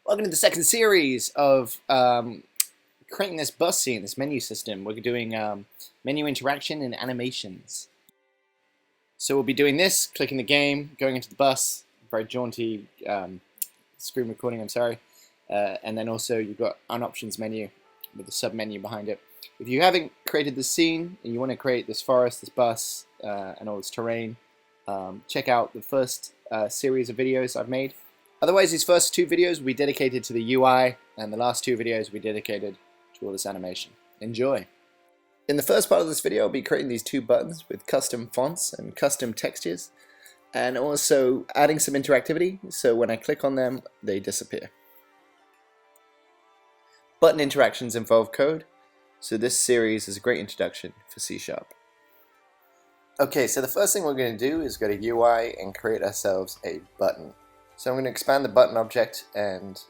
Welcome to the second series of creating this bus scene, this menu system. We're doing menu interaction and animations. So we'll be doing this, clicking the game, going into the bus, very jaunty screen recording, I'm sorry. And then also you've got an options menu with the sub menu behind it. If you haven't created the scene and you want to create this forest, this bus, and all this terrain, check out the first series of videos I've made. Otherwise, these first two videos will be dedicated to the UI, and the last two videos will be dedicated to all this animation. Enjoy! In the first part of this video, I'll be creating these two buttons with custom fonts and custom textures, and also adding some interactivity, so when I click on them, they disappear. Button interactions involve code, so this series is a great introduction for C#. Okay, so the first thing we're going to do is go to UI and create ourselves a button. So I'm going to expand the button object and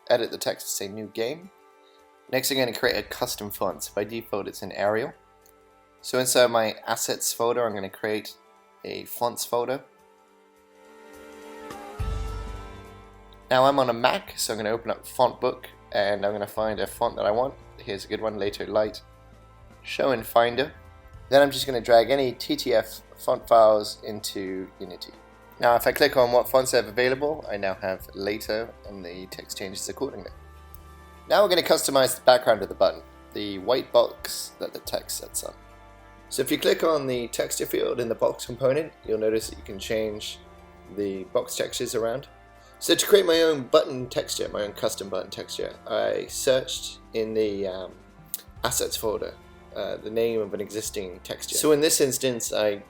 edit the text to say new game. Next I'm going to create a custom font. So by default it's in Arial. So inside my assets folder I'm going to create a fonts folder. Now I'm on a Mac, so I'm going to open up Font Book and I'm going to find a font that I want. Here's a good one, Later Light. Show in Finder. Then I'm just going to drag any TTF font files into Unity. Now if I click on what fonts I have available, I now have Later and the text changes accordingly. Now we're going to customize the background of the button, the white box that the text sits on. So if you click on the texture field in the box component, you'll notice that you can change the box textures around. So to create my own button texture, my own custom button texture, I searched in the assets folder the name of an existing texture. So in this instance I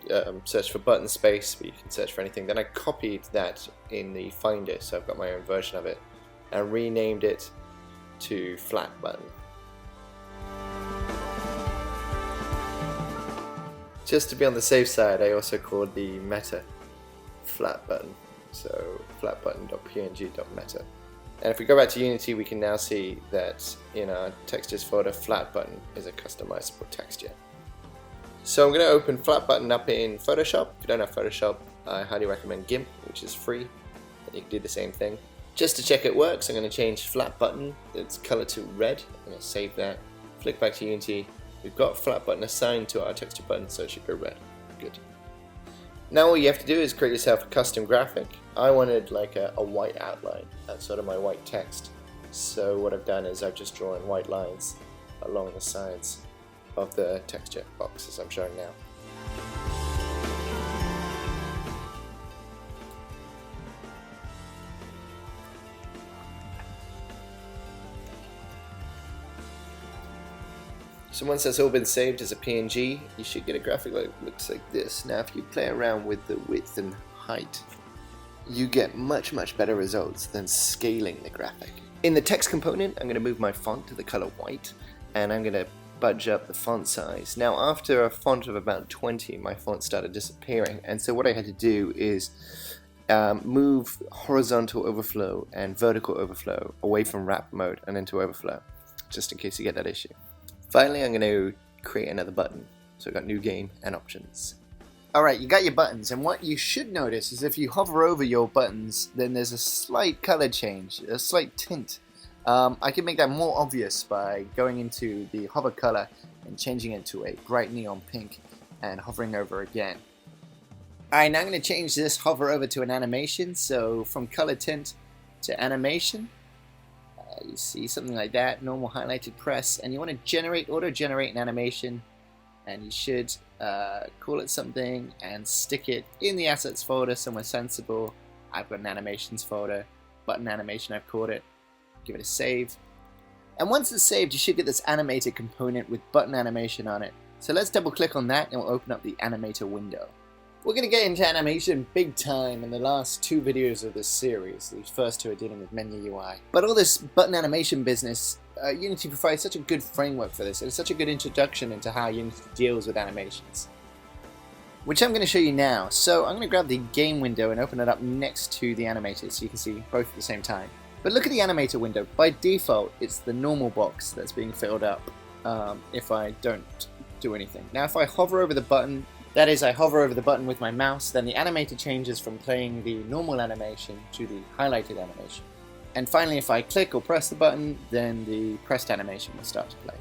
searched for button space, but you can search for anything. Then I copied that in the Finder, so I've got my own version of it, and renamed it to flat button. Just to be on the safe side, I also called the meta flat button, so flatbutton.png.meta. And if we go back to Unity, we can now see that in our textures folder, flat button is a customizable texture. So I'm going to open flat button up in Photoshop. If you don't have Photoshop, I highly recommend GIMP, which is free, and you can do the same thing. Just to check it works, I'm going to change flat button, its color to red. I'm going to save that, flick back to Unity. We've got flat button assigned to our texture button, so it should go red. Good. Now all you have to do is create yourself a custom graphic. I wanted like a white outline, that's sort of my white text. So what I've done is I've just drawn white lines along the sides of the texture box as I'm showing now. So once that's all been saved as a PNG, you should get a graphic that looks like this. Now if you play around with the width and height, you get much better results than scaling the graphic. In the text component, I'm going to move my font to the color white, and I'm going to budge up the font size. Now after a font of about 20, my font started disappearing, and so what I had to do is move horizontal overflow and vertical overflow away from wrap mode and into overflow, just in case you get that issue. Finally, I'm going to create another button. So I've got new game and options. Alright, you got your buttons, and what you should notice is if you hover over your buttons, then there's a slight color change, a slight tint. I can make that more obvious by going into the hover color and changing it to a bright neon pink and hovering over again. Alright, now I'm going to change this hover over to an animation, so from color tint to animation. You see something like that, normal highlighted press, and you want to auto-generate an animation, and you should call it something and stick it in the assets folder somewhere sensible. I've got an animations folder, button animation I've called it. Give it a save. And once it's saved, you should get this animated component with button animation on it. So let's double click on that and we'll open up the Animator window. We're going to get into animation big time in the last two videos of this series. These first two are dealing with menu UI. But all this button animation business, Unity provides such a good framework for this. It's such a good introduction into how Unity deals with animations, which I'm going to show you now. So I'm going to grab the game window and open it up next to the animator so you can see both at the same time. But look at the animator window. By default, it's the normal box that's being filled up if I don't do anything. Now if I hover over the button, that is, I hover over the button with my mouse, then the animator changes from playing the normal animation to the highlighted animation. And finally, if I click or press the button, then the pressed animation will start to play.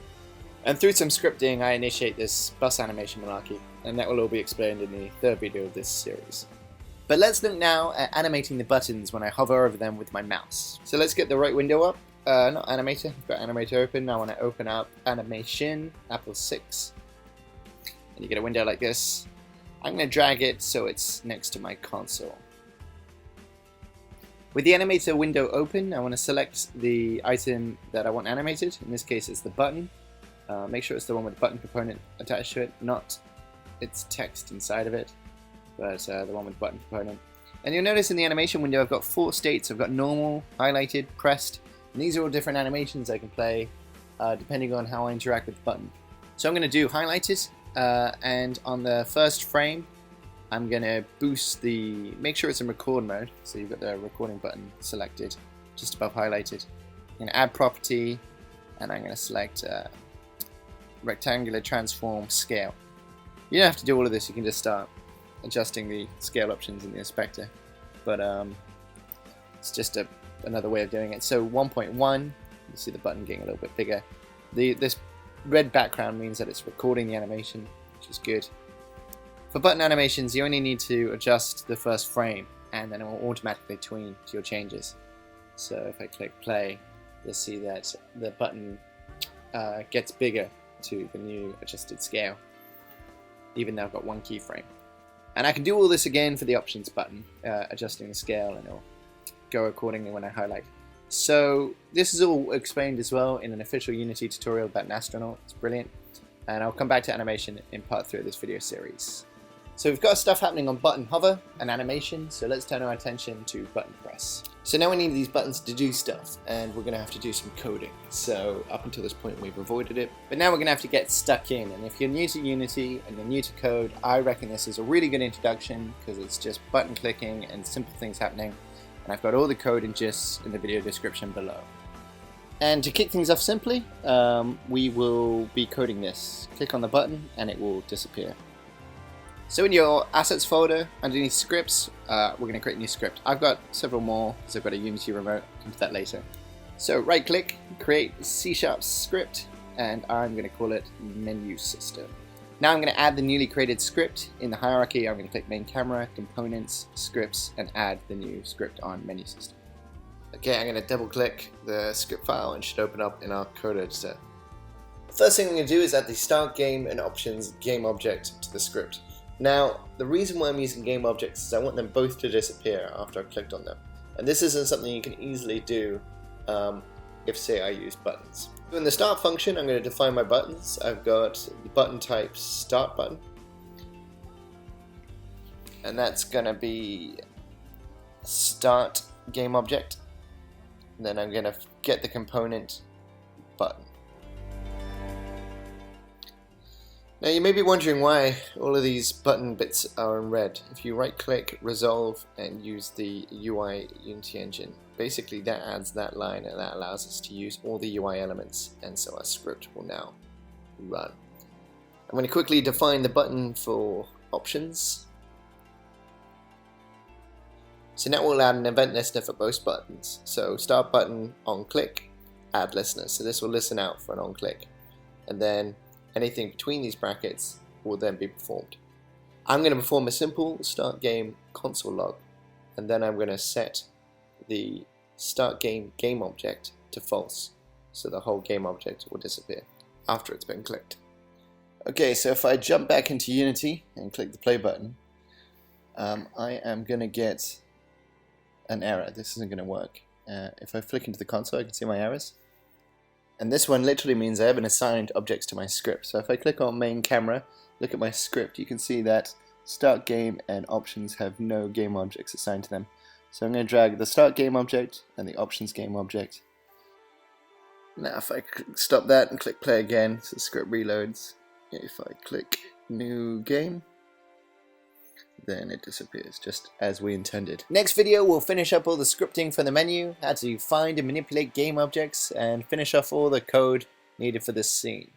And through some scripting, I initiate this bus animation malarkey, and that will all be explained in the third video of this series. But let's look now at animating the buttons when I hover over them with my mouse. So let's get the right window up. Not Animator, I've got Animator open. Now I want to open up Animation, Apple 6. And you get a window like this. I'm going to drag it so it's next to my console. With the Animator window open, I want to select the item that I want animated. In this case, it's the button. Make sure it's the one with the button component attached to it, not its text inside of it, but the one with the button component. And you'll notice in the animation window I've got 4 states. I've got normal, highlighted, pressed, and these are all different animations I can play depending on how I interact with the button. So I'm going to do highlighted, and on the first frame I'm going to boost make sure it's in record mode, so you've got the recording button selected just above highlighted. I'm going to add property, and I'm going to select rectangular transform scale. You don't have to do all of this, you can just start adjusting the scale options in the inspector, but it's just another way of doing it. So 1.1, you see the button getting a little bit bigger. This red background means that it's recording the animation, which is good. For button animations, you only need to adjust the first frame, and then it will automatically tune to your changes. So if I click play, you'll see that the button gets bigger to the new adjusted scale, even though I've got 1 keyframe. And I can do all this again for the options button, adjusting the scale, and it'll go accordingly when I highlight. So this is all explained as well in an official Unity tutorial about an astronaut. It's brilliant, and I'll come back to animation in part 3 of this video series. So we've got stuff happening on button hover and animation, so let's turn our attention to button press. So now we need these buttons to do stuff, and we're going to have to do some coding. So up until this point we've avoided it, but now we're going to have to get stuck in. And if you're new to Unity and you're new to code, I reckon this is a really good introduction because it's just button clicking and simple things happening. And I've got all the code and gists in the video description below. And to kick things off simply, we will be coding this. Click on the button and it will disappear. So in your assets folder, underneath scripts, we're going to create a new script. I've got several more because I've got a Unity remote. I'll come to that later. So right click, create C# script, and I'm going to call it menu system. Now I'm going to add the newly created script. In the hierarchy, I'm going to click main camera, components, scripts, and add the new script on menu system. Okay, I'm going to double click the script file and it should open up in our code editor. The first thing I'm going to do is add the start game and options game object to the script. Now, the reason why I'm using game objects is I want them both to disappear after I've clicked on them. And this isn't something you can easily do if, say, I use buttons. In the start function, I'm going to define my buttons. I've got the button type start button. And that's going to be start game object. And then I'm going to get the component button. Now you may be wondering why all of these button bits are in red. If you right click, resolve, and use the UI Unity engine, basically that adds that line and that allows us to use all the UI elements, and so our script will now run. I'm going to quickly define the button for options. So now we'll add an event listener for both buttons. So start button on click, add listener. So this will listen out for an on click, and then anything between these brackets will then be performed. I'm going to perform a simple start game console log, and then I'm going to set the start game object to false, so the whole game object will disappear after it's been clicked. Okay, so if I jump back into Unity and click the play button, I am going to get an error. This isn't going to work. If I flick into the console, I can see my errors. And this one literally means I haven't assigned objects to my script. So if I click on main camera, look at my script, you can see that start game and options have no game objects assigned to them. So I'm going to drag the start game object and the options game object. Now if I stop that and click play again, so the script reloads. If I click new game, then it disappears, just as we intended. Next video we'll finish up all the scripting for the menu, how to find and manipulate game objects, and finish off all the code needed for this scene.